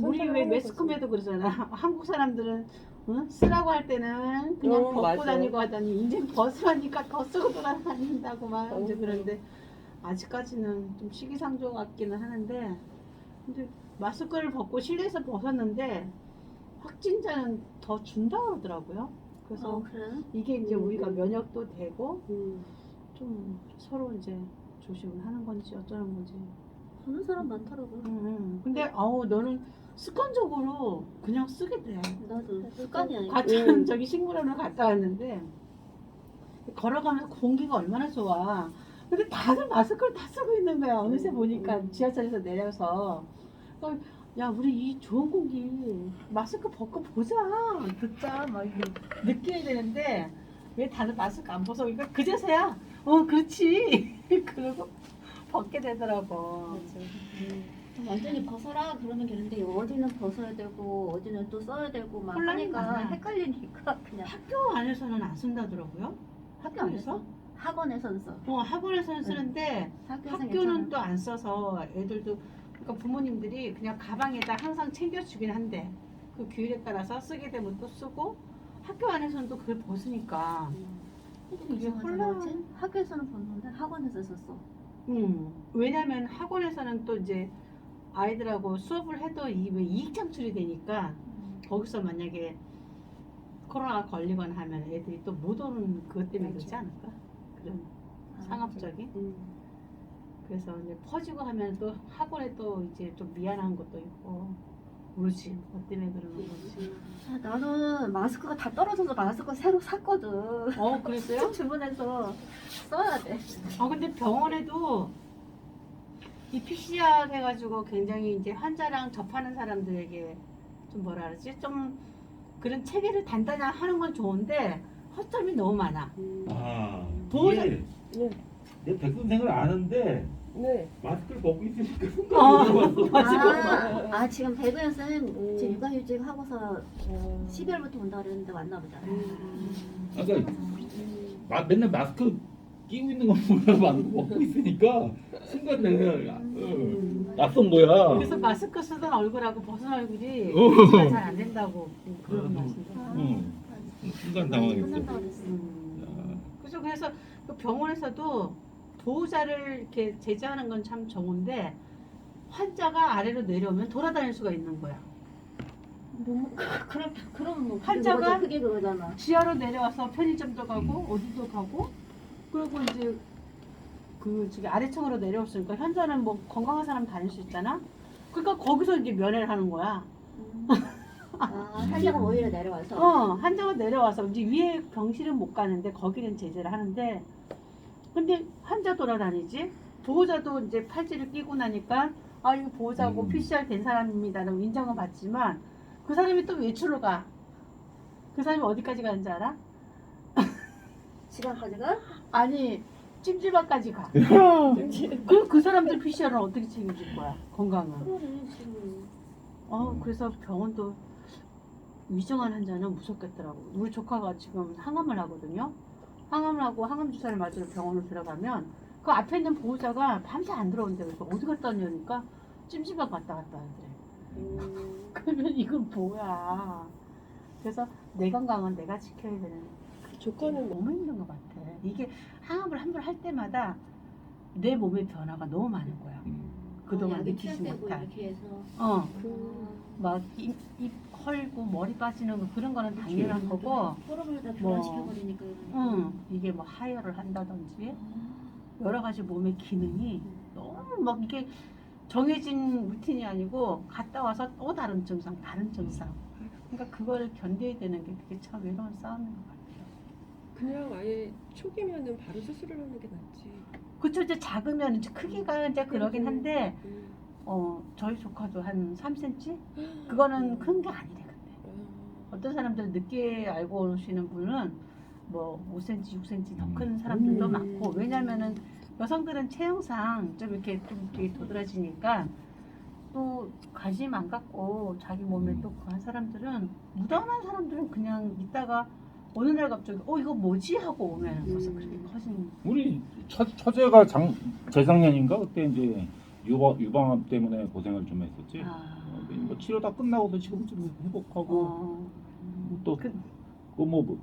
우리 왜 매스컴에도 그러잖아. 한국 사람들은 쓰라고 할 때는 그냥 벗고 맞아. 다니고 하더니 이제 벗으라니까 더 쓰고 돌아다닌다고 막 이제 그런데 아직까지는 좀 시기상조 같기는 하는데 근데 마스크를 벗고 실내에서 벗었는데 확진자는 더 준다 그러더라고요. 그래서 그래? 이게 이제 우리가 면역도 되고 음. 좀 서로 이제 조심을 하는 건지 어쩌는 건지. 보는 사람 많더라고. 근데 너는 습관적으로 그냥 쓰게 돼. 나도 습관이 아니야. 같은 저기 식물원을 갔다 왔는데 걸어가면서 공기가 얼마나 좋아. 근데 다들 마스크를 다 쓰고 있는 거야. 어느새 보니까 지하철에서 내려서 야 우리 이 좋은 공기 마스크 벗고 보자 듣자 막 이렇게 느껴야 되는데 왜 다들 마스크 안 벗어? 그러니까 그제서야 그렇지 그러고 벗게 되더라고. 완전히 벗어라 그러면 되는데 어디는 벗어야 되고 어디는 또 써야 되고 막 혼란이 하니까 많아. 헷갈리니까 그냥 학교 안에서는 안 쓴다더라고요. 학교 안에서? 학원에서는 써. 학원에서는 쓰는데 학교에서 학교는 또 안 써서 애들도 그러니까 부모님들이 그냥 가방에다 항상 챙겨주긴 한데 그 규율에 따라서 쓰게 되면 또 쓰고 학교 안에서는 또 그걸 벗으니까 이게 혼란. 학교에서는 벗는데 학원에서 썼어. 왜냐면 학원에서는 또 이제 아이들하고 수업을 해도 왜 이익 창출이 되니까 거기서 만약에 코로나가 걸리거나 하면 애들이 또 못 오는 그것 때문에 그렇지 않을까? 그런 상업적인. 그래서 이제 퍼지고 하면 또 학원에 또 이제 좀 미안한 것도 있고 모르지 뭐 때문에 그러는 거지. 나는 마스크가 다 떨어져서 마스크 새로 샀거든. 그랬어요? 주문해서 써야 돼. 근데 병원에도 이 PCR 해가지고 굉장히 이제 환자랑 접하는 사람들에게 좀 뭐라 그러지? 좀 그런 체계를 단단히 하는 건 좋은데 허점이 너무 많아. 보호자- 이게 네. 내 백선생을 아는데 네. 마스크를 벗고 있으니까 순간 지금 배구현 쌤 지금 육아휴직 하고서 12월부터 온다 그랬는데 왔나 보다. 그러니까 맨날 마스크 끼고 있는 건 몰라 마스크 벗고 있으니까 순간 내가 낯선 거야. 그래서 마스크 쓰던 얼굴하고 벗은 얼굴이 어. 배치가 잘 안 된다고 그런 말씀이세요. 순간 산다고 당황했어. 그랬어. 그래서 그 병원에서도 보호자를 이렇게 제재하는 건 참 좋은데 환자가 아래로 내려오면 돌아다닐 수가 있는 거야. 너무 그럼 뭐 환자가 그게 그거잖아. 지하로 내려와서 편의점도 가고 어디도 가고 그리고 이제 그 저기 아래층으로 내려왔으니까 현자는 뭐 건강한 사람 다닐 수 있잖아. 그러니까 거기서 이제 면회를 하는 거야. 환자가 오히려 내려와서. 환자가 내려와서 이제 위에 병실은 못 가는데 거기는 제재를 하는데 근데 환자 돌아다니지 보호자도 이제 팔찌를 끼고 나니까 이거 보호자고 PCR 된 사람입니다라고 인정은 받지만 그 사람이 또 외출을 가. 그 사람이 어디까지 가는지 알아? 지방까지 가? 아니 찜질방까지 가. 그 사람들 PCR은 어떻게 책임질 거야? 건강은. 그러네 지금. 그래서 병원도 위중한 환자는 무섭겠더라고. 우리 조카가 지금 항암을 하거든요. 항암을 하고 항암 주사를 맞으러 병원을 들어가면 그 앞에 있는 보호자가 밤새 안 들어온대. 그래서 어디 갔다 왔냐니까 찜질방 갔다 하더래. 그러면 이건 뭐야? 그래서 내 건강은 내가 지켜야 되는. 조카는 너무 힘든 것 같아. 이게 항암을 한 번 할 때마다 내 몸의 변화가 너무 많은 거야. 그동안 느끼지 못한. 이렇게 해서. 막 입 헐고 머리 빠지는 거 그런 거는 당연한 거고. 호르몬을 다 뭐, 교란시켜버리니까. 이게 뭐 하혈을 한다든지 여러 가지 몸의 기능이 너무 막 이게 정해진 루틴이 아니고 갔다 와서 또 다른 증상, 다른 증상. 그러니까 그걸 견뎌야 되는 게 그게 참 외로운 싸움인 것 같아요. 그냥 아예 초기면은 바로 수술을 하는 게 낫지. 그쵸, 이제 작으면 이제 크기가 이제 그러긴 한데, 음. 저희 조카도 한 3cm? 그거는 큰 게 아니래, 근데. 어떤 사람들은 늦게 알고 오시는 분은 뭐 5cm, 6cm 더 큰 사람들도 많고, 왜냐면은 여성들은 체형상 좀 이렇게 좀 되게 도드라지니까 또 관심 안 갖고 자기 몸에 또 그한 사람들은, 무던한 사람들은 그냥 있다가 어느 날 갑자기 이거 뭐지? 하고 오면 벌써 그렇게 커진. 우리 처제가 재작년인가 그때 이제 유방암 때문에 고생을 좀 했었지. 아. 뭐 치료 다 끝나고도 지금 좀 회복하고 어. 또 그-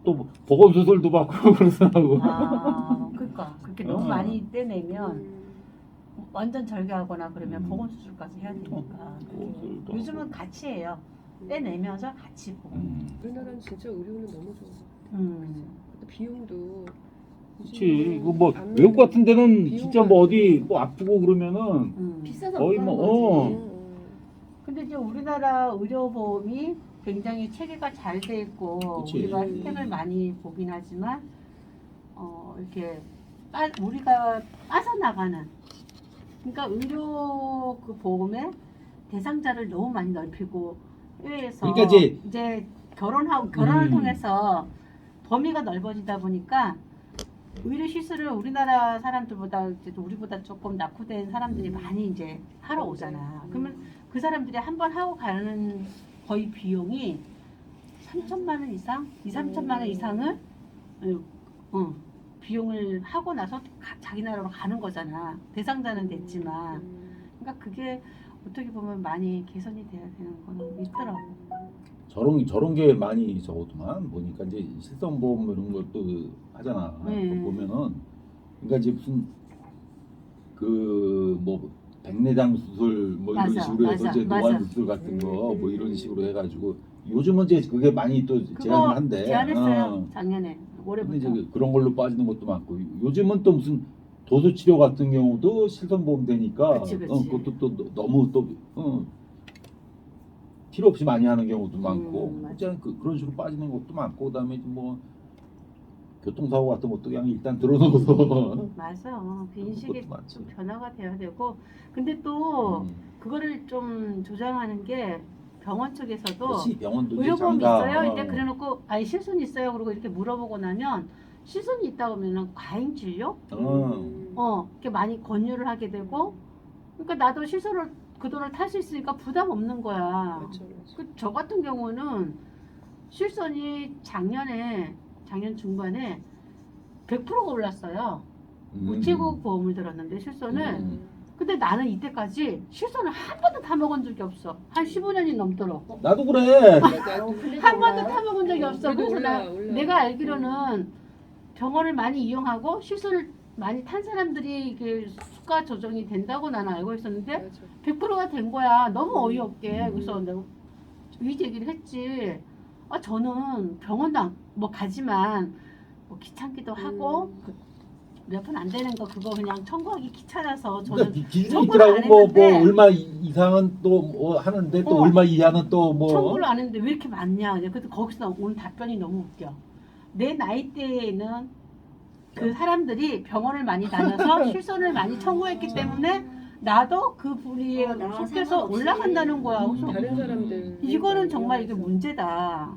또 보건 수술도 받고 그러더라고. 아, 그러니까 그렇게 너무 어. 많이 떼내면 음. 완전 절개하거나 그러면 음. 보건 수술까지 해야 되니까. 수술도 요즘은 하고. 같이 해요. 떼내면서 같이 보고. 우리나라는 진짜 의료는 너무 좋은 것 같아요. 음. 근데 비용도 그렇지. 이거 뭐 안 외국 같은 데는 비용도 진짜 뭐 안 어디 들어요. 뭐 아프고 그러면은 비싸서 거의 못 뭐, 가는 거지. 근데 이제 우리나라 의료보험이 굉장히 체계가 잘 돼 있고 그치. 우리가 혜택을 많이 보긴 하지만 이렇게 우리가 빠져나가는 그러니까 의료 그 보험의 대상자를 너무 많이 넓히고 해외에서 그러니까 이제 결혼을 음. 통해서 범위가 넓어지다 보니까 의료 시술을 우리나라 사람들보다 이제 우리보다 조금 낙후된 사람들이 많이 이제 하러 오잖아. 그러면 그 사람들이 한 번 하고 가는 거의 비용이 3천만 원 이상, 2~3천만 원 이상을 비용을 하고 나서 자기 나라로 가는 거잖아. 대상자는 됐지만. 그러니까 그게 어떻게 보면 많이 개선이 돼야 되는 거는 있더라고. 저런 게 많이 저거더만 보니까 이제 실손보험 이런 것도 하잖아. 네. 그거 보면은 그러니까 이제 무슨 그 뭐 백내장 수술 뭐 이런 맞아, 식으로 해서 맞아, 이제 맞아. 노안 수술 같은 거 뭐 이런 식으로 해가지고 요즘은 이제 그게 많이 또 그거 제한을 한대. 제안했어요. 작년에. 근데 올해부터. 이제 그런 걸로 빠지는 것도 많고 요즘은 또 무슨 도수 치료 같은 경우도 실손보험 되니까 그치, 그치. 그것도 또 너무 또 필요 없이 많이 하는 경우도 많고 맞아. 그냥 그런 식으로 빠지는 것도 많고 그다음에 뭐 교통사고 같은 것도 그냥 일단 들어놓아서 맞아. 그 인식이 그것도 많지. 좀 변화가 돼야 되고. 근데 또 음. 그거를 좀 조장하는 게 병원 측에서도 그렇지 병원도 이제 의료보험 장가, 있어요? 이제 그래놓고 아니 실손 있어요? 그러고 이렇게 물어보고 나면 실손이 있다고 하면은 과잉 진료? 이렇게 많이 권유를 하게 되고 그러니까 나도 실손을 그 돈을 탈 수 있으니까 부담 없는 거야. 그렇죠, 그렇죠. 저 같은 경우는 실손이 작년 중반에 100%가 올랐어요. 우체국 보험을 들었는데 실손을 근데 나는 이때까지 실손을 한 번도 타 먹은 적이 없어. 한 15년이 넘도록. 나도 그래. 한 번도 타 먹은 적이 없어. 그래도 그래서 올라. 내가 알기로는 병원을 많이 이용하고 실손을 많이 탄 사람들이 이게 수가 조정이 된다고 나는 알고 있었는데 맞아. 100%가 된 거야. 너무 어이없게. 그래서 내가 이 얘기를 했지. 저는 병원도 뭐 가지만 뭐 귀찮기도 하고 몇 푼 안 되는 거 그거 그냥 청구하기 귀찮아서 저는 그러니까 기준이 청구를 안 있더라고 뭐 했는데 얼마 이상은 또 뭐 하는데 또 얼마 이하는 또 뭐 청구를 안 했는데 왜 이렇게 많냐. 그래서 거기서 온 답변이 너무 웃겨. 내 나이대에는 그 사람들이 병원을 많이 다녀서 실손을 많이 청구했기 때문에 나도 그 부리에 나와 속해서 상관없이. 올라간다는 거야. 그래서 다른 사람들 이거는 정말 이게 문제다.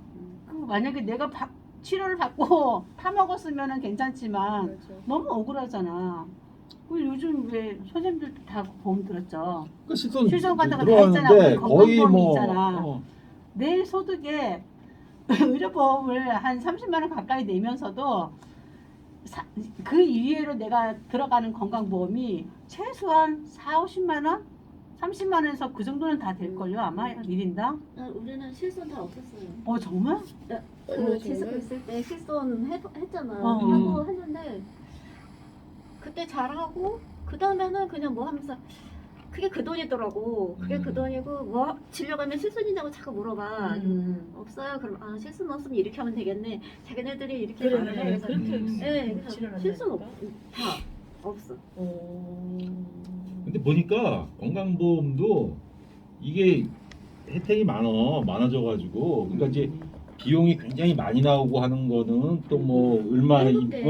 그 만약에 내가 치료를 받고 타 먹었으면 괜찮지만 맞아. 너무 억울하잖아. 요즘 왜 선생님들도 다 보험 들었죠. 그 실손 실손 같은 거다 있잖아. 들어가는데 우리 거의 건강보험이 뭐 있잖아. 내 소득에 의료보험을 한 30만 원 가까이 내면서도 그 이외로 내가 들어가는 건강보험이 최소한 40~50만 원? 30만 원에서 그 정도는 다 될걸요 아마 1인당? 우리는 실손 다 없었어요. 정말? 그 정말? 제스코 있을 때 실손 했잖아. 어. 하고 했는데 그때 잘하고 그 다음에는 그냥 뭐 하면서 그게 그 돈이더라고. 그게 그 돈이고 뭐 진료가면 실손이냐고 자꾸 물어봐. 없어요. 그럼 실손 없으면 이렇게 하면 되겠네. 자기네들이 이렇게 그래, 하면 그래. 그래서 그렇게 네, 치료를 그래서 실손 한다니까? 다 없어. 근데 보니까 건강보험도 이게 혜택이 많아져가지고 그러니까 이제 비용이 굉장히 많이 나오고 하는 거는 또 뭐 얼마 한국대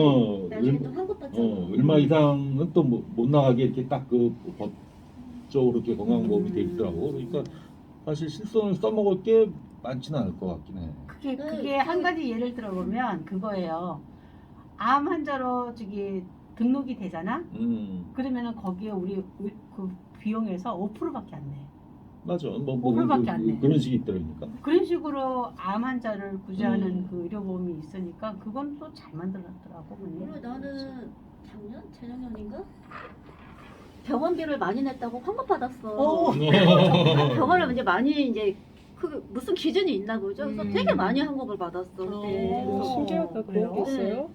나중에 또 환급받잖아. 얼마 이상은 또 못 나가게 이렇게 딱 그 법적으로 이렇게 건강보험이 돼 있더라고. 그러니까 사실 실손을 써먹을 게 많지는 않을 것 같긴 해. 그게 한 가지 예를 들어보면 그거예요. 암 환자로 등록이 되잖아. 그러면은 거기에 우리 그 비용에서 5%밖에 안 내. 맞아. 뭐 5%밖에 안 내. 그런 식이 있더라니까. 그런 식으로 암 환자를 구제하는 그 의료보험이 있으니까 그건 또 잘 만들었더라고. 그리고 나는 재작년인가? 병원비를 많이 냈다고 환급 받았어. 오. 병원을 이제 많이 이제 그 무슨 기준이 있나 보죠. 그래서 되게 많이 환급을 받았어. 그때. 오. 신기하다. 그래요? 그런 게 있어요?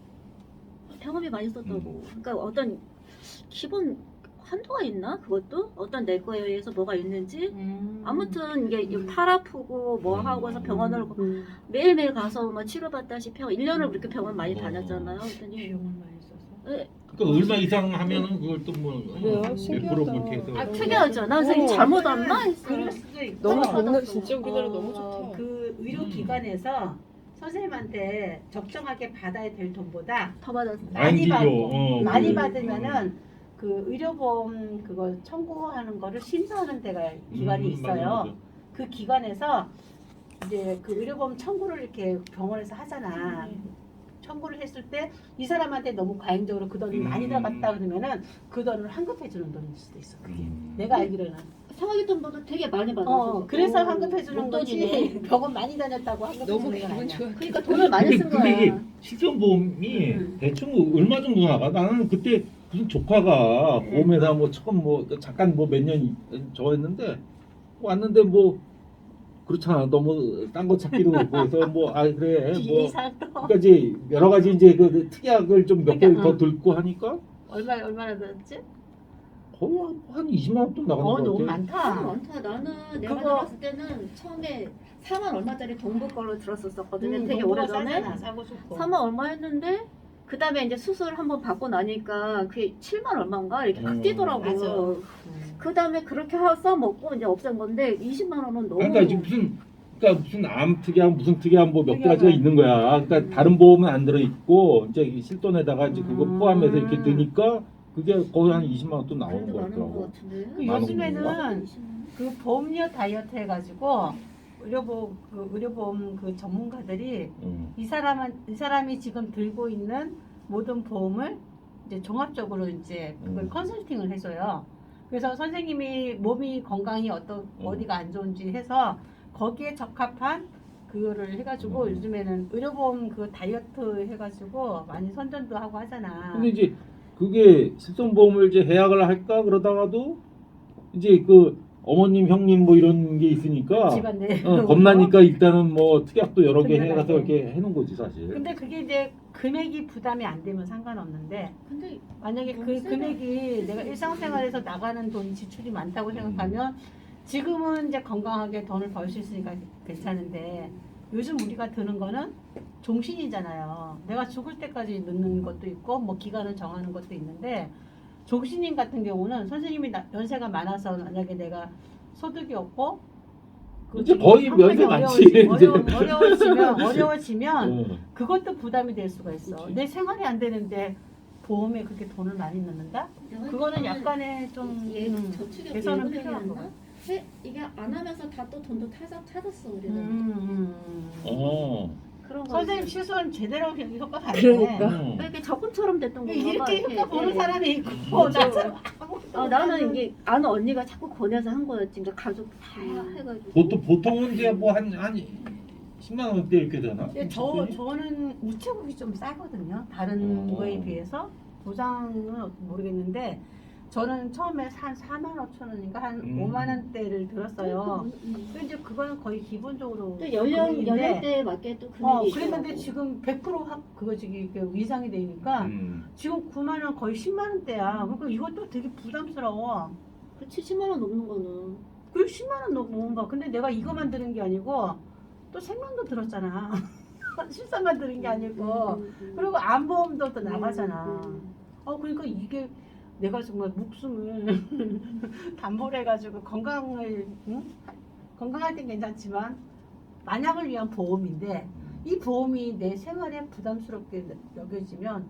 병원비 많이 썼다고. 그러니까 어떤 기본 한도가 있나? 그것도 어떤 내 거에 의해서 뭐가 있는지. 아무튼 이게 팔 아프고 뭐 하고 해서 병원을 매일매일 가서 뭐 치료받다시피 1년을 그렇게 병원 많이 다녔잖아요. 그랬더니 비용을 많이 써서. 그러니까 얼마 이상 하면은 그걸 또뭐 그래요? 100% 신기하다. 그렇게 해서 아 특이하죠. 나 선생님 잘못 왔나 했어. 그럴 수도 있고. 너무 받았어. 좋네. 진짜 우리나라 너무 좋다. 그 의료기관에서 선생님한테 적정하게 받아야 될 돈보다 더 받았어. 많이 주죠. 받고 많이 받으면은 그 의료보험 그거 청구하는 거를 심사하는 데가 기관이 있어요. 맞아. 그 기관에서 이제 그 의료보험 청구를 이렇게 병원에서 하잖아. 청구를 했을 때 이 사람한테 너무 과잉적으로 그 돈이 많이 들어갔다 그러면은 그 돈을 환급해 주는 돈일 수도 있어. 그게 내가 알기로는. 생활비 돈보다 되게 많이 받았어. 그래서 환급해 주는 목돈이네. 거지. 병원 많이 다녔다고 환급해 너무 주는 건 기분 아니야. 좋아. 그러니까 돈을 많이 쓴 근데 이게 거야. 실손보험이 대충 얼마 정도 나가? 나는 그때 무슨 조카가 보험회사 뭐 처음 뭐 잠깐 뭐 몇 년 저거 했는데 왔는데 뭐 그렇잖아. 너무 딴 거 찾기도 그렇고 그래서 뭐 아 그래 뭐 이상도 그러니까 이제 여러 가지 이제 그 특약을 좀 몇 개 그러니까, 더 들고 하니까 얼마나 들었지? 거의 한 20만 원 돈 나가는 거 같아. 너무 아, 많다. 많다. 나는 내가 그거- 들었을 때는 처음에 4만 얼마짜리 동부 걸로 들었었거든요. 되게 정보가 오래전에. 싸잖아, 싸고 좋고. 4만 얼마 했는데 그 다음에 이제 수술 한번 받고 나니까 그게 7만 얼마인가 이렇게 확 뛰더라고. 맞아. 그 다음에 그렇게 써먹고 이제 없앤 건데 20만 원은 너무. 그러니까 지금 무슨 암 특약 무슨 특약 뭐 몇 특약은- 가지가 있는 거야. 그러니까 다른 보험은 안 들어 있고 이제 이 실돈에다가 이제 그거 포함해서 이렇게 드니까 그게 거의 한 20만 원 또 나오는 그래도 거 많은 것 같더라고. 같은데. 그 많은 요즘에는 건가? 그 보험료 다이어트 해가지고 의료보험 그 전문가들이 이 사람이 지금 들고 있는 모든 보험을 이제 종합적으로 이제 그걸 컨설팅을 해줘요. 그래서 선생님이 몸이 건강이 어디가 안 좋은지 해서 거기에 적합한 그거를 해가지고 요즘에는 의료보험 그 다이어트 해가지고 많이 선전도 하고 하잖아. 근데 이제 그게 실손보험을 이제 해약을 할까 그러다가도 이제 그 어머님 형님 뭐 이런 게 있으니까 집안 내 겁나니까 일단은 뭐 특약도 여러 개 해가서 든든하게. 이렇게 해놓은 거지 사실. 근데 그게 이제 금액이 부담이 안 되면 상관없는데 근데 만약에 너무 그 세다. 금액이 내가 일상생활에서 나가는 돈 지출이 많다고 생각하면 지금은 이제 건강하게 돈을 벌 수 있으니까 괜찮은데 요즘 우리가 드는 거는 종신이잖아요. 내가 죽을 때까지 넣는 것도 있고 뭐 기간을 정하는 것도 있는데 종신인 같은 경우는 선생님이 연세가 많아서 만약에 내가 소득이 없고 이제 거의 연세 많지, 이제. 어려워지면 그것도 부담이 될 수가 있어. 그치. 내 생활이 안 되는데 보험에 그렇게 돈을 많이 넣는다? 그거는 약간의 좀 얘 저축에 개선은 필요한 거 나 같아. 이게 안 하면서 다 또 돈도 찾았어 우리는. 어. 그런 거. 선생님 실수는 제대로 효과 봤네. 그러니까. 왜 이렇게 저금처럼 됐던 건가 봐. 이렇게 효과 보는 예. 사람이 있고 나처럼 아무것도 나는 이게 아는 언니가 자꾸 권해서 한 거였지. 그러니까 가족 다 해가지고. 보통은 이제 뭐 한 10만 원대 이렇게 되나? 근데 저는 우체국이 좀 싸거든요. 다른 거에 비해서 보장은 모르겠는데 저는 처음에 한 4만 5천 원인가 한 5만 원대를 들었어요. 근데 이제 그거는 거의 기본적으로 또 금액인데 연령대에 맞게 또 금액이 그랬는데 있더라고. 지금 100% 그거 지금 위상이 되니까 지금 9만 원 거의 10만 원대야. 그러니까 이것도 되게 부담스러워. 그렇지 10만 원 넘는 거는. 그리고 10만 원 넘은 거. 근데 내가 이거만 들은 게 아니고 또 생명도 들었잖아. 실사만 들은 게 아니고. 그리고 암보험도 또 나가잖아. 그러니까 이게 내가 정말 목숨을 담보를 해가지고 건강을 건강할 땐 괜찮지만 만약을 위한 보험인데 이 보험이 내 생활에 부담스럽게 여겨지면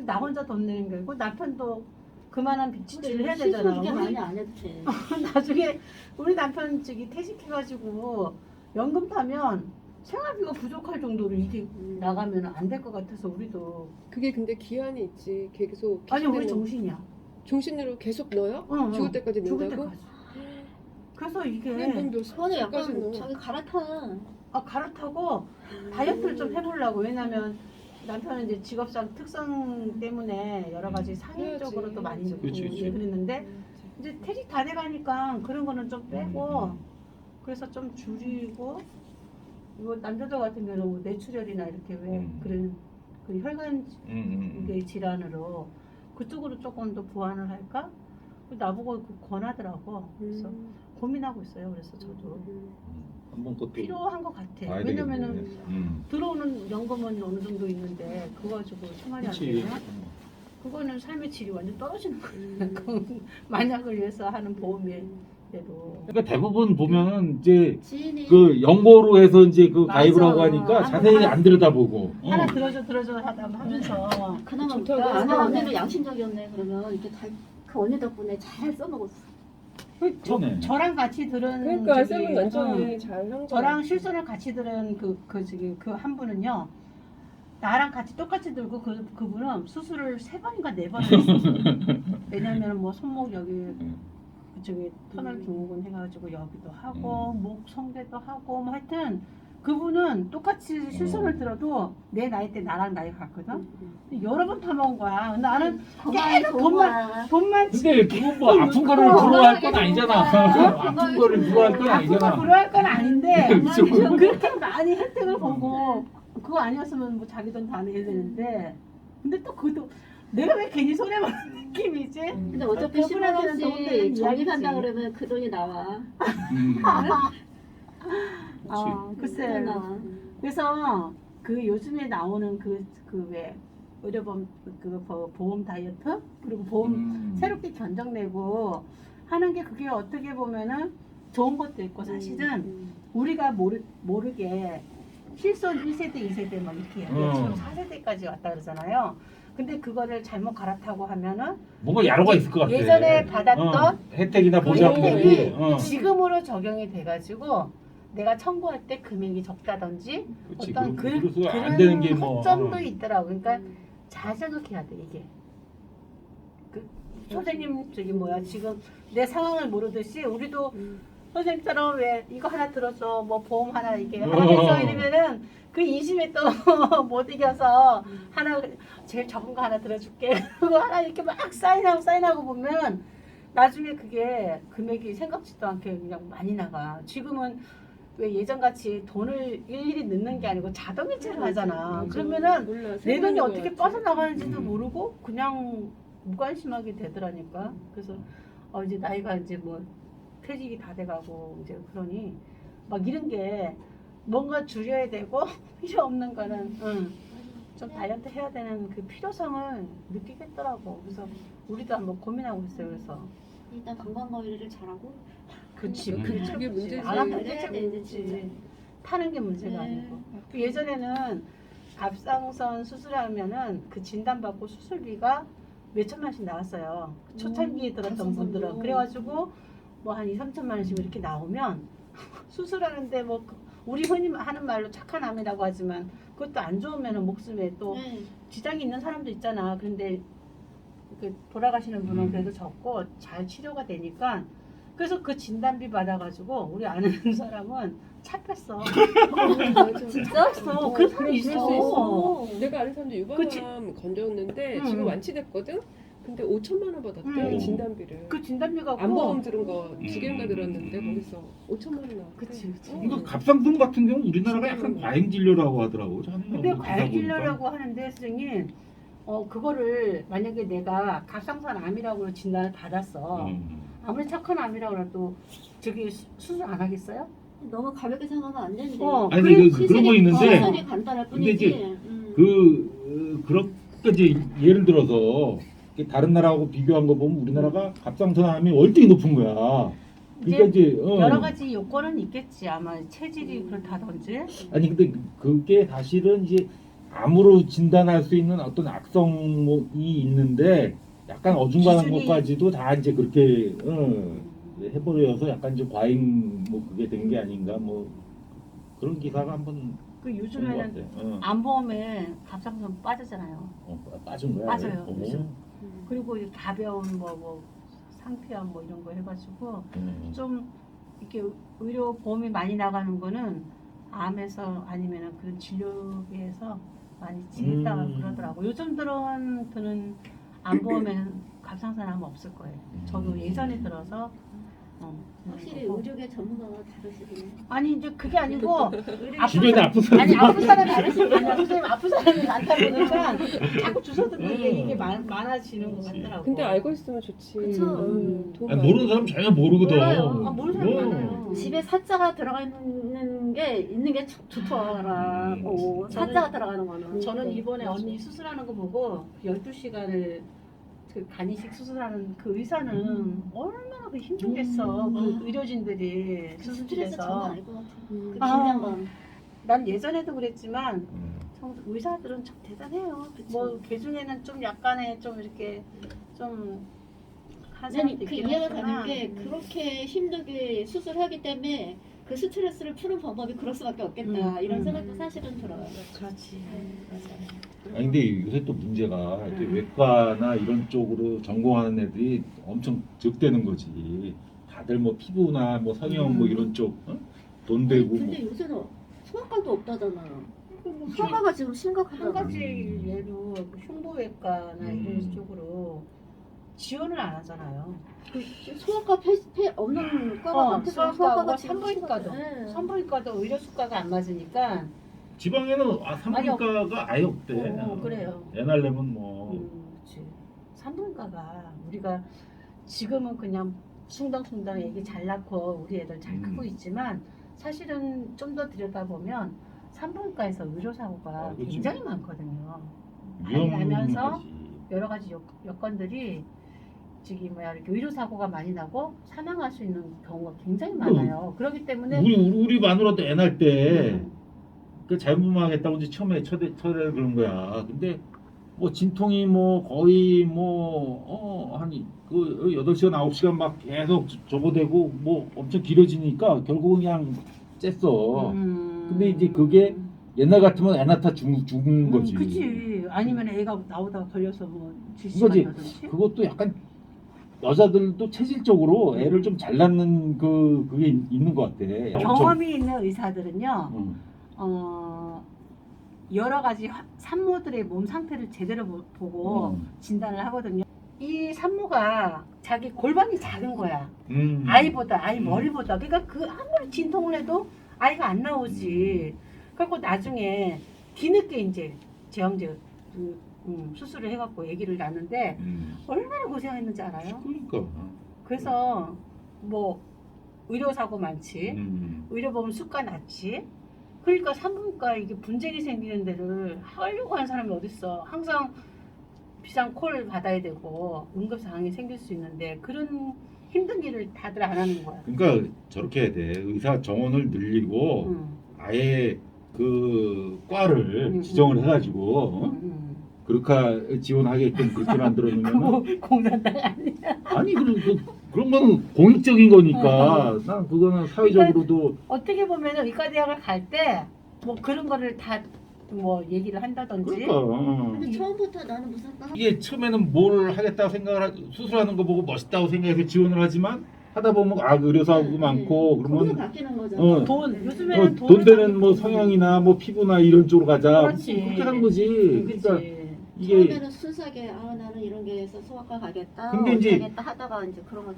나 혼자 돈 내는 게 아니고 남편도 그만한 지출을 해야 되잖아. 그게 많이 안 해도 돼. 나중에 우리 남편 퇴직해가지고 연금 타면 생활비가 부족할 정도로 이게 나가면 안 될 것 같아서 우리도 그게 근데 기한이 있지. 계속 아니 우리 계속되는- 정신이야. 종신으로 계속 넣어요? 죽을 때까지 죽을 넣는다고? 때까지. 그래서 이게 몇 저는 약간 살까지 넣어? 자기 갈아타. 갈아타고 다이어트를 좀 해보려고. 왜냐면 남편은 이제 직업상 특성 때문에 여러 가지 상해적으로도 많이 해야지. 먹고 그치, 그치. 그랬는데 이제 퇴직 다 돼가니까 그런 거는 좀 빼고 그래서 좀 줄이고 이거 남자들 같은 경우는 뭐 뇌출혈이나 이렇게 왜 그런 그 혈관 이게 질환으로 그쪽으로 조금 더 보완을 할까? 나보고 그 권하더라고. 그래서 고민하고 있어요. 그래서 저도 한번 그것도 필요한 것 같아. 봐야 왜냐면은 되겠네. 들어오는 연금은 어느 정도 있는데 그거 가지고 생활이 안 그치. 되면 그거는 삶의 질이 완전 떨어지는 거예요. 그 만약을 위해서 하는 보험인데도 그러니까 대부분 보면은 이제 지인이 그 연고로 해서 이제 그 맞아. 가입을 하고 하니까 한번 자세히 하나- 안 들여다보고. 하나 들어줘 하면서 그나마 좋다고 아는 하는데. 언니는 양심적이었네. 그러면 이렇게 그 언니 덕분에 잘 써먹었어. 그러네. 저랑 같이 들은 그러니까 저기, 쌤은 완전히 잘한 거야. 저랑 실손을 같이 들은 그 한 분은요. 나랑 같이 똑같이 들고 그분은 수술을 3번인가 4번을 했어. 왜냐면 뭐 손목 여기 그쪽에 터널 증후군 해가지고 여기도 하고 목 성대도 하고 뭐 하여튼 그분은 똑같이 실손을 들어도 내 나이 때 나랑 나이가 같거든. 여러 번 타먹은 거야. 나는 건강에 계속 좋은 거야. 돈만 근데 그건 뭐 아픈 거를 부러워할 건 아니잖아. 아픈 거를 부러워할 건 아픈 거 아니잖아. 부러워할 건 아닌데 그렇죠. 그렇게 많이 혜택을 보고 그거 아니었으면 뭐 자기 돈 다 내야 되는데 근데 또 그것도 내가 왜 괜히 손해보는 느낌이지? 근데 어차피 그분한테는 10만 돈 되는 원씩 정리한다 이야기지. 그러면 그 돈이 나와. 글쎄 나와. 그래서 그 요즘에 나오는 그 왜 의료보험 보험 다이어트 그리고 보험 새롭게 견적내고 하는 게 그게 어떻게 보면은 좋은 것도 있고 사실은 우리가 모르게 실손 1세대, 2세대 막 이렇게 지금 4세대까지 왔다 그러잖아요. 근데 그거를 잘못 갈아타고 하면은 뭔가 야로가 있을 것 같아. 예전에 받았던 혜택이나 그 보장들이 혜택이 지금으로 적용이 돼가지고 내가 청구할 때 금액이 적다든지 그치, 어떤 그래서 안 되는 게 뭐 허점도 있더라고. 그러니까 잘 생각해야 돼 이게. 그 선생님 저기 뭐야 지금 내 상황을 모르듯이 우리도 선생님처럼 왜 이거 하나 들어줘 뭐 보험 하나 이게 하나 해줘 이러면은 그 인심에 또 못 이겨서 하나 제일 적은 거 하나 들어줄게 그거 하나 이렇게 막 사인하고 보면 나중에 그게 금액이 생각지도 않게 그냥 많이 나가. 지금은 왜 예전같이 돈을 일일이 넣는 게 아니고 자동이체를 하잖아. 그러면은 몰라, 내 돈이 세금인 어떻게 것 같아. 빠져나가는지도 모르고 그냥 무관심하게 되더라니까. 그래서 이제 나이가 이제 뭐 퇴직이 다 돼가고 이제 그러니 막 이런 게 뭔가 줄여야 되고 필요 없는 거는 좀 다이어트 해야 되는 그 필요성을 느끼겠더라고. 그래서 우리도 한번 고민하고 있어요. 그래서 일단 건강 관리를 잘하고. 그치 그게 문제지. 안 하면 그래야 대체 돼, 진짜. 문제지. 타는 게 문제가 네. 아니고. 그 예전에는 갑상선 수술하면은 그 진단받고 수술비가 몇 천만씩 나왔어요. 초창기에 들었던 갑상선도. 분들은. 그래가지고 뭐 한 2, 3천만 원씩 이렇게 나오면 수술하는데 뭐 우리 흔히 하는 말로 착한 암이라고 하지만 그것도 안 좋으면은 목숨에 또 네. 지장이 있는 사람도 있잖아. 그런데 그 돌아가시는 분은 그래도 적고 잘 치료가 되니까 그래서 그 진단비 받아가지고 우리 아는 사람은 차 뺐어. 진짜? 어, 그런 사람이 그럴 수 있어. 내가 아는 사람도 그치. 유방암 건졌는데 응. 지금 완치됐거든. 근데 5천만 원 받았대 응. 진단비를. 그 진단비가 안보험 들은 거 2개인가 들었는데 거기서 5천만 원 나왔대. 그치. 이거 갑상선 같은 경우 우리나라가 약간 과잉 진료라고 하더라고. 저는 근데 기사 보니까. 과잉진료라고 하는데 선생님 그거를 만약에 내가 갑상선 암이라고 진단을 받았어. 아무리 착한 암이라고 해도 저기 수술 안 하겠어요? 너무 가볍게 생각하면 안 되는데. 아니 그래, 그런 거 있는데 시술이 간단할 근데 뿐이지. 이제 그렇게 이제 예를 들어서 다른 나라하고 비교한 거 보면 우리나라가 갑상선암이 월등히 높은 거야. 그러니까 이제 여러 가지 요건은 있겠지. 아마 체질이 그렇다든지. 아니 근데 그게 사실은 이제 암으로 진단할 수 있는 어떤 악성이 있는데 약간 어중간한 기준이- 것까지도 다 이제 그렇게 해버려서 약간 좀 과잉 뭐 그게 된 게 아닌가 뭐 그런 기사가 한번 그 본것 요즘에는 같아. 암보험에 갑상선 빠지잖아요. 빠진 거야. 빠져요, 어. 요즘. 그리고 이제 가벼운 뭐 상피암 뭐 이런 거 해가지고 좀 이렇게 의료 보험이 많이 나가는 거는 암에서 아니면은 그런 진료비에서 많이 지냈다 그러더라고. 요즘 드는 암보험에는 갑상선암은 없을 거예요. 저도 예전에 들어서 확실히 의료계 전문가가 다르시군요. 아니 이제 그게 아니고 주변에 아픈 사람 아니 아픈 사람이 다르시면 선생님 아픈 사람이 많다 보니까 자꾸 주워 듣는 게 이게 많아지는 것 같더라고. 근데 알고 있으면 좋지. 그쵸. 도움 아니, 많이 모르는 사람 전혀 모르거든. 몰라요. 모르는 사람 어. 많아요. 집에 사자가 들어가 있는 게 좋더라고. 사자가 들어가는 거는. 저는 이번에 언니 수술하는 거 보고 12시간을 그 간이식 수술하는 그 의사는 얼마나 그 힘들겠어. 그 의료진들이 스트레스 수술실에서. 정말 알것 같아. 그 아. 긴장감. 난 예전에도 그랬지만 참 의사들은 참 대단해요. 뭐 그 중에는 좀 약간의 좀 이렇게 좀 한 난 사람도 그 있긴 이해가 하지만 가는 게 그렇게 힘들게 수술하기 때문에 그 스트레스를 푸는 방법이 그럴 수밖에 없겠다 이런 생각도 사실은 들어요. 그렇지. 맞아요. 아니 근데 요새 또 문제가 이렇게 외과나 이런 쪽으로 전공하는 애들이 엄청 적대는 거지. 다들 뭐 피부나 뭐 성형 뭐 이런 쪽 돈 되고 뭐. 근데 요새는 소아과도 없다잖아. 소아과가 지금 한 심각하잖아. 가지 예로 그 흉부외과나 이런 쪽으로 지원을 안 하잖아요. 그 소아과 없는 과가 많대서 소아과가 지금 산부인과도 네. 산부인과도 의료 수가가 안 맞으니까 지방에는 산부인과가 아예 없대. 그래요. 옛날에는 뭐 그렇지. 산부인과가 우리가 지금은 그냥 숭덩숭덩 애기 잘 낳고 우리 애들 잘 크고 있지만 사실은 좀 더 들여다보면 산부인과에서 의료사고가 그치. 굉장히 많거든요. 위험한 나면서 거지. 여러 가지 여건들이 이렇게 의료사고가 많이 나고 사망할 수 있는 경우가 굉장히 많아요. 그렇기 때문에 우리 마누라도 애 낳을 때 음, 그 잘못하겠다고 이제 처음에 철회 그런 거야. 근데 뭐 진통이 뭐 거의 뭐한그 8시간 9시간 막 계속 접어대고 뭐 엄청 길어지니까 결국은 그냥 쬐어. 근데 이제 그게 옛날 같으면 애 낳다 죽은 거지. 그치. 아니면 애가 나오다가 걸려서 뭐 그거지. 질식한다든지. 그것도 약간 여자들도 체질적으로 애를 좀 잘 낳는 그게 있는 것 같아. 경험이 있는 의사들은요. 엄청. 여러 가지 산모들의 몸 상태를 제대로 보고 진단을 하거든요. 이 산모가 자기 골반이 작은 거야. 아이보다 아이 머리보다. 그러니까 그 아무리 진통을 해도 아이가 안 나오지. 그리고 나중에 뒤늦게 이제 제왕제 수술을 해갖고 아기를 낳는데 얼마나 고생했는지 알아요? 그러니까. 그래서 뭐 의료사고 많지. 의료보험 수가 낮지. 그러니까 산부인과 이게 분쟁이 생기는 데를 하려고 하는 사람이 어딨어. 항상 비상 콜 받아야 되고 응급 상황이 생길 수 있는데 그런 힘든 일을 다들 안 하는 거야. 그러니까 저렇게 해야 돼. 의사 정원을 늘리고 응. 아예 그 과를 음, 지정을 해가지고 그렇게 지원하게끔 그렇게 만들어 놓으면 그거 공산당 아니야? 아니 그런 거는 공익적인 거니까 난 그거는 사회적으로도 어떻게 보면 의과대학을 갈 때 뭐 그런 거를 다 뭐 얘기를 한다든지. 그러니까 근데 처음부터 나는 무슨 과 이게 처음에는 뭘 하겠다고 수술하는 거 보고 멋있다고 생각해서 지원을 하지만 하다 보면 의료사고 많고 거기서 그러면 바뀌는 거잖아. 돈 요즘에는 돈 되는 뭐 성형이나 뭐 피부나 이런 쪽으로 가자. 그렇지. 그렇게 한 거지. 그러니까 그치. 이게 처음에는 순수하게 나는 이런 게 있어 소아과 가겠다. 근데 이제 가겠다 하다가 이제 그런 거.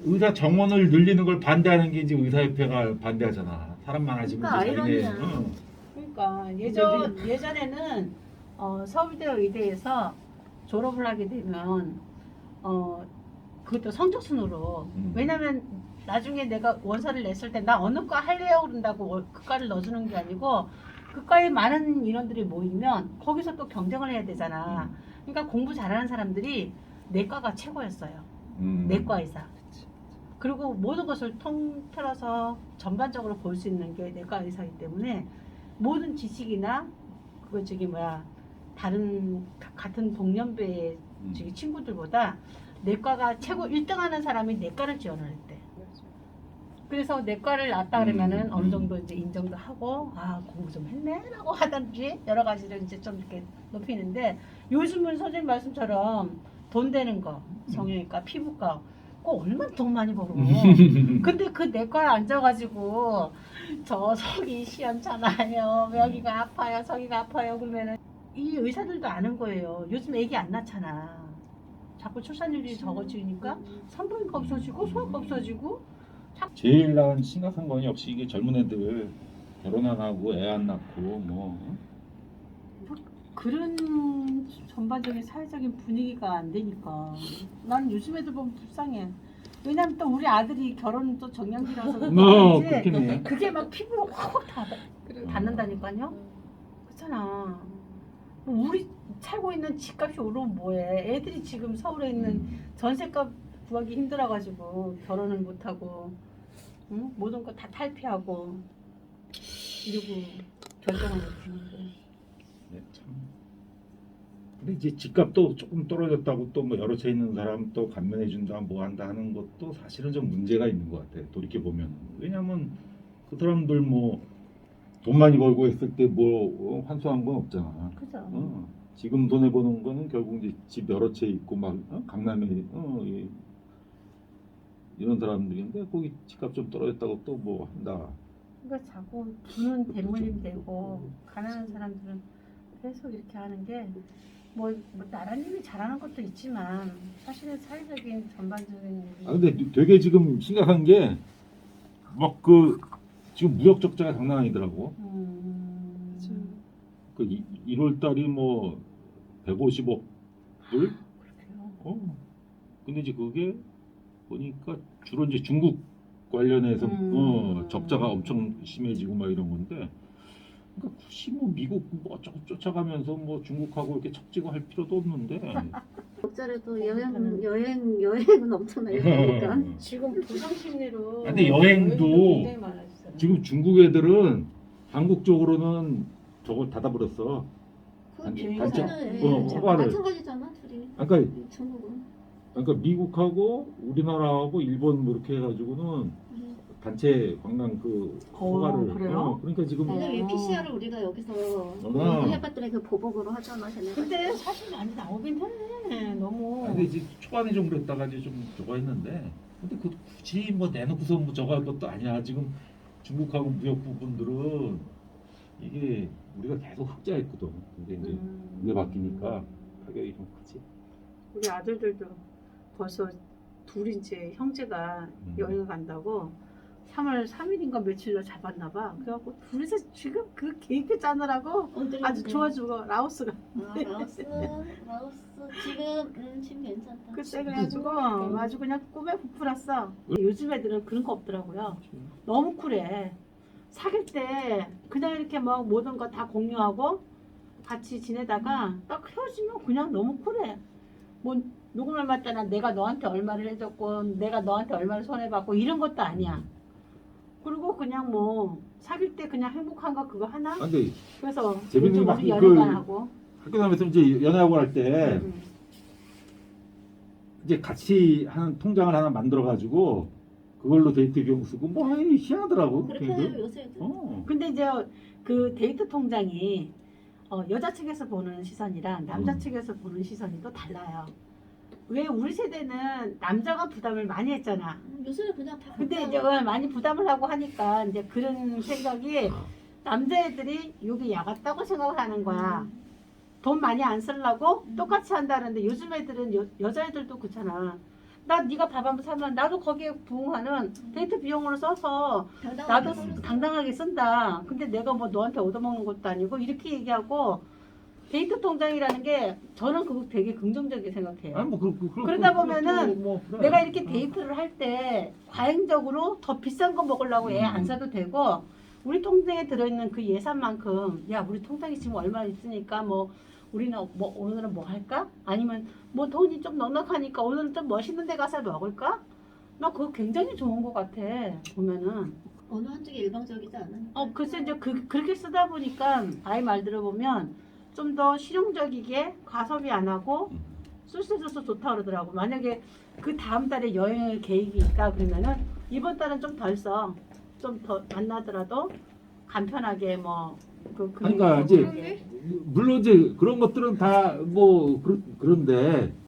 의사 정원을 늘리는 걸 반대하는 게 이제 의사협회가 반대하잖아. 사람 많아지면 그러니까 이제 아이러니야. 그러니까 예전에는 서울대 의대에서 졸업을 하게 되면 그것도 성적순으로 왜냐면 나중에 내가 원서를 냈을 때 나 어느 과 할래요 그런다고 그 과를 넣어주는 게 아니고 그 과에 많은 인원들이 모이면 거기서 또 경쟁을 해야 되잖아. 그러니까 공부 잘하는 사람들이 내과가 최고였어요. 내과 의사. 그리고 모든 것을 통틀어서 전반적으로 볼 수 있는 게 내과 의사이기 때문에 모든 지식이나 다른 같은 동년배의 친구들보다 내과가 최고 1등하는 사람이 내과를 지원을 했대. 그래서 내과를 나왔다 그러면은 어느 정도 이제 인정도 하고 공부 좀 했네라고 하든지 여러 가지를 이제 좀 이렇게 높이는데 요즘은 선생님 말씀처럼 돈 되는 거 성형외과, 피부과 꼭 얼마나 돈 많이 벌어. 근데 그 내과에 앉아가지고 저 석이 시원찮아요, 여기가 아파요, 저기가 아파요 그러면은 이 의사들도 아는 거예요. 요즘 애기 안 낳잖아. 자꾸 출산율이 적어지니까 산부인과 없어지고 소아과 없어지고. 제일 난 심각한 건 역시 이게 젊은 애들 결혼 안 하고 애 안 낳고 뭐 그런 전반적인 사회적인 분위기가 안 되니까 난 요즘 애들 보면 불쌍해. 왜냐면 또 우리 아들이 결혼 또 정년기라서 그런지 그렇겠네. 그게 막 피부에 확확 그래. 닿는다니까요. 그렇잖아. 우리 살고 있는 집값이 오르면 뭐해. 애들이 지금 서울에 있는 전세값 구하기 힘들어가지고 결혼을 못하고 응? 모든 거 다 탈피하고 이러고 결정을 못하는데. 네, 참. 근데 이제 집값도 조금 떨어졌다고 또 뭐 여러 채 있는 사람 또 감면해 준다 뭐 한다 하는 것도 사실은 좀 문제가 있는 것 같아. 돌이켜 보면. 왜냐면 그 사람들 뭐 돈 많이 벌고 했을 때 뭐 환수한 건 없잖아. 그죠? 지금 돈에 버는 거는 결국 이제 집 여러 채 있고 막 강남에 이런 사람들인데 거기 집값 좀 떨어졌다고 또 뭐 한다. 그러니까 자꾸 부는 대물림 되고 가난한 사람들은 계속 이렇게 하는 게 뭐 나라님이 잘하는 것도 있지만 사실은 사회적인 전반적인 아 근데 되게 지금 심각한 게 막 그 지금 무역 적자가 장난 아니더라고. 그렇죠. 그 1월 달이 뭐 150억 불? 그렇게요. 근데 이제 그게 보니까 주로 이제 중국 관련해서 적자가 엄청 심해지고 막 이런 건데 그러니까 굳이 뭐 미국 뭐 어쩌고 쫓아가면서 뭐 중국하고 이렇게 척지고 할 필요도 없는데 적자라도 여행은 엄청나게 되니까. 지금 부상 심리로 근데 여행도 굉장히 많아졌어요. 지금 중국 애들은 한국 쪽으로는 저걸 닫아버렸어. 그 단체 거기는 허가를. 마찬가지잖아 둘이. 그러니까 중국은. 미국하고 우리나라하고 일본 뭐 이렇게 해가지고는 단체 관광 그 허가를 그래요? 그러니까 지금 근데 PCR을 우리가 여기서 해봤더니 그 보복으로 하잖아. 걔네가. 근데 사실 많이 나오긴 해. 너무. 근데 이제 초반에 좀 그랬다가 이제 좀 저거 했는데 근데 그 굳이 뭐 내놓고서 뭐 저거 할 것도 아니야. 지금 중국하고 무역 부분들은 이게 우리가 계속 흑자했거든. 근데 이제 이게 바뀌니까 가격이 좀 크지. 우리 아들들도 벌써 둘이 이제 형제가 여행 간다고 3월 3일인가 며칠로 잡았나 봐. 그래갖고 둘이서 지금 그 계획표 짜느라고 아주 좋아지고 라오스가 라오스 지금 괜찮다. 그때 그래가지고 아주 그냥 꿈에 부풀었어. 요즘 애들은 그런 거 없더라고요. 너무 쿨해. 사귈 때 그냥 이렇게 막 모든 거 다 공유하고 같이 지내다가 딱 헤어지면 그냥 너무 쿨해. 뭐 누구 말 맞잖아. 내가 너한테 얼마를 해줬고 내가 너한테 얼마를 손해봤고 이런 것도 아니야. 그리고 그냥 뭐 사귈 때 그냥 행복한 거 그거 하나. 근데 그래서 재밌는 요즘 거 우리 그- 연애관 하고. 학교 다니면서 이제 연애하고 할 때 음. 이제 같이 하는 통장을 하나 만들어 가지고 그걸로 데이트 비용 쓰고 뭐 희한하더라고. 그렇게 걔들. 해요 요새 애들. 근데 이제 그 데이트 통장이 여자 측에서 보는 시선이랑 남자 측에서 보는 시선이 또 달라요. 왜 우리 세대는 남자가 부담을 많이 했잖아. 요새는 그냥 다. 근데 각자 이제 많이 부담을 하고 하니까 이제 그런 생각이 남자애들이 여기 야갔다고 생각을 하는 거야. 돈 많이 안 쓰려고 똑같이 한다는데 요즘 애들은 여자애들도 그렇잖아. 나 네가 밥 한 번 사면 나도 거기에 부응하는 데이트 비용으로 써서 나도 당당하게 쓴다. 근데 내가 뭐 너한테 얻어먹는 것도 아니고 이렇게 얘기하고 데이트 통장이라는 게 저는 그거 되게 긍정적이게 생각해요. 아니 뭐 그러다 보면은 뭐 그래. 내가 이렇게 데이트를 할 때 과잉적으로 더 비싼 거 먹으려고 애 안 사도 되고 우리 통장에 들어있는 그 예산만큼 야 우리 통장에 지금 얼마 있으니까 뭐 우리는 뭐 오늘은 뭐 할까? 아니면 뭐 돈이 좀 넉넉하니까 오늘은 좀 멋있는 데 가서 먹을까? 나 그거 굉장히 좋은 것 같아 보면은. 어느 한쪽이 일방적이지 않으니까. 글쎄 이제 그렇게 쓰다 보니까 아이 말 들어보면 좀 더 실용적이게 가소비 안 하고 쓸 수 있어서 좋다 그러더라고. 만약에 그 다음 달에 여행을 계획이 있다 그러면은 이번 달은 좀 덜 써. 좀 더 만나더라도 간편하게 그러니까 이제 물론 이제 그런 것들은 다 뭐 그런데